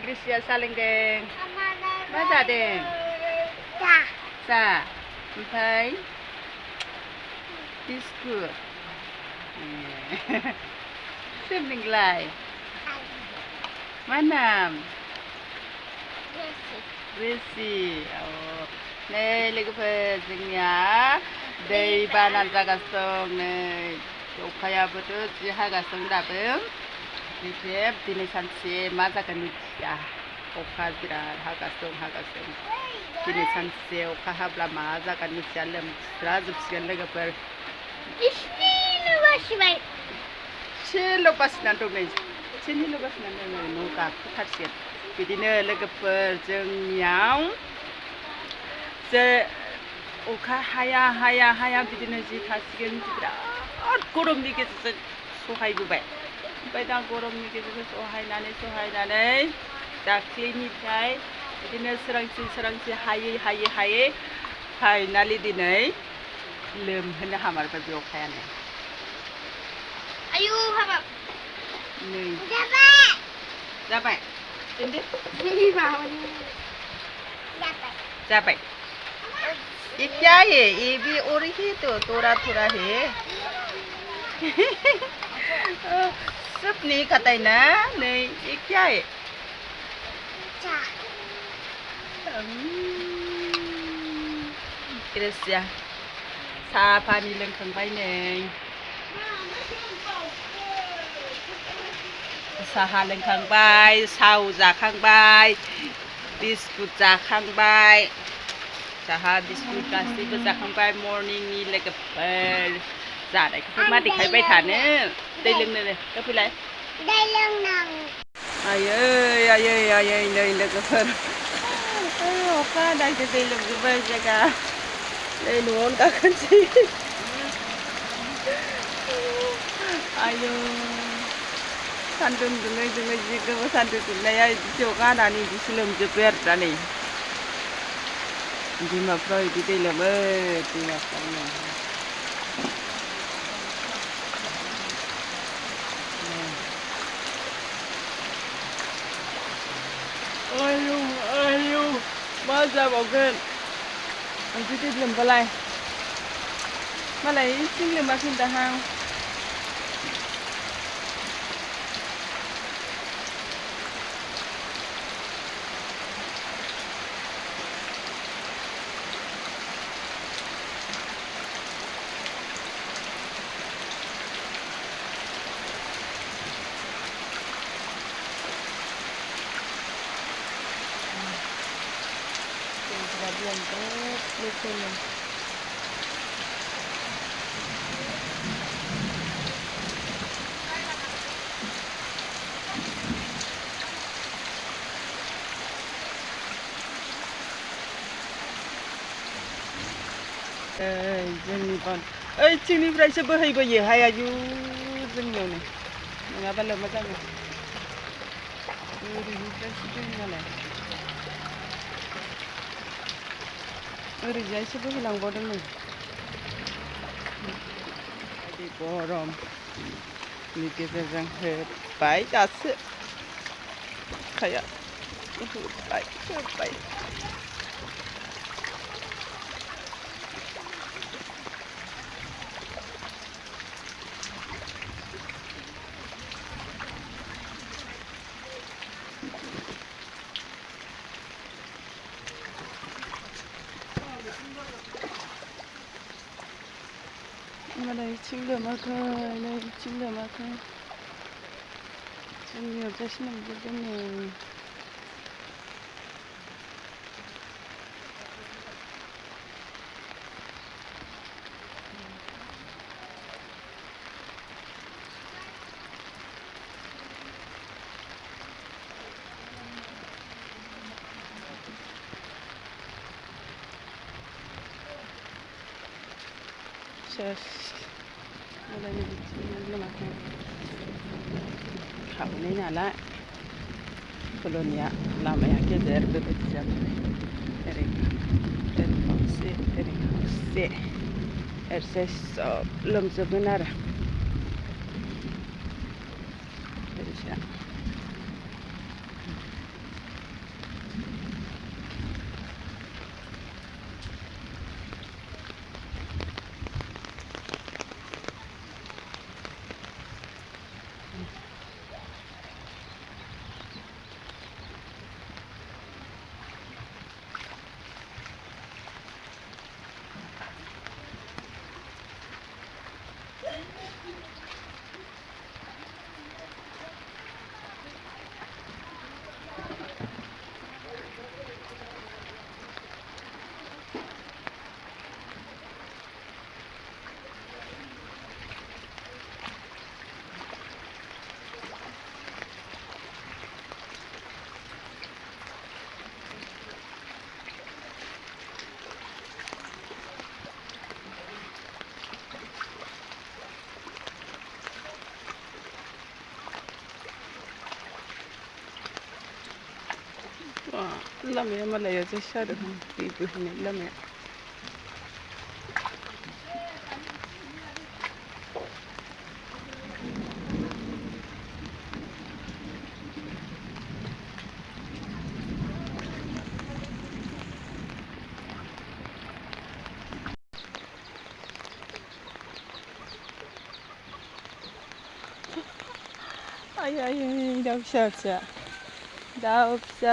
Chrisya salengdeng. मा जादों? सा ओमफ्राय बिस्कुट सोर नोंलाय? मा नाम? रेसि नै लोगोफोर जोंनिया दै बाना जागासिनो दं नै अखायाबोथ' जि हागासिनो दाबो ओमफ्राय दिनै सानसे मा जागोन मिथिया अखा बिराद हागासिनो दं दिनै सानसे अखा हाब्ला मा जागोन मिथिया लोमस्राजोबसिगोन लोगोफोर एसेल' बासिनानै दं नै एसेनिल' बासिनानै दं नै न' गाखोथारसिगोन बिदिनो लोगोफोर जोंनियाव जे अखा हाया बिदिनो जि थासिगोन बिराद गरमनि गेजेरजों सहायबोबाय ओमफ्राय दा गरमनि गेजेरजों सहायनानै दाख्लैनिफ्राय बिदिनो सोरांसि हायै फाइनालि दिनै लोमहोनो हामारबाय बे अखायानो आयु हाबाब नै जाबाय जाबाय ये क्या है ये भी और ही तो थोड़ा है सब नहीं खाता है ना नहीं ये क्या है Chrisya साहा पानी लोंखांबाय नै साहा लोंखांबाय साव जाखांबाय बिस्कुट जाखांबाय साहा बिस्कुट गासैबो जाखांबाय मर्निंनि लोगोफोर जानायखौथ' मा देखायबाय थानो दै लोंनो होफैलाय दै लोंनां आयै नै लोगोफोर अखा हानायजों दै लोमजोब्बाय जायगा नै न'आवनो गाखोनोसै आयौ सान्दुं दुङै जि गोबाव सान्दुं दुंनाया बिदिसो अखा हानानै बिदिसो लोमजोब्बाय आरो दा नै दैमाफ्राव बिदि दै लोमो दैमाफ्रावनो आयौ मा जाबावगोन बिदि दै लोमबालाय मालाय सिं लोमाखै दाहां जोंनि बन ओइथिंनिफ्रायसो बोहैबोयोहाय आयु जोंनियावनो नङाबा लोमा जागोन ओरैनिफ्रायसो बोयो नालाय ओरैजायसो बोहैलांबावदों नै बायदि गरमनि गेजेरजों होबाय दासो अखाया होबाय मालाय बिथिं लोमाखै नै बिथिं लोमाखै जोंनियाव जायसो लोमजोबदों नै मालायनि बिथिं लोमाखै खावनै नालाय कल'निया लामाया गेजेर बेबायदि जाबाय ओरै खावसे ओरैजाय सब लोमजोबगोन आरो ओरैजा लामाया मालाय ओजोंसो जादों दै बोहैनाय लामाया आय दाउ फिसा फिसा दाउ फिसा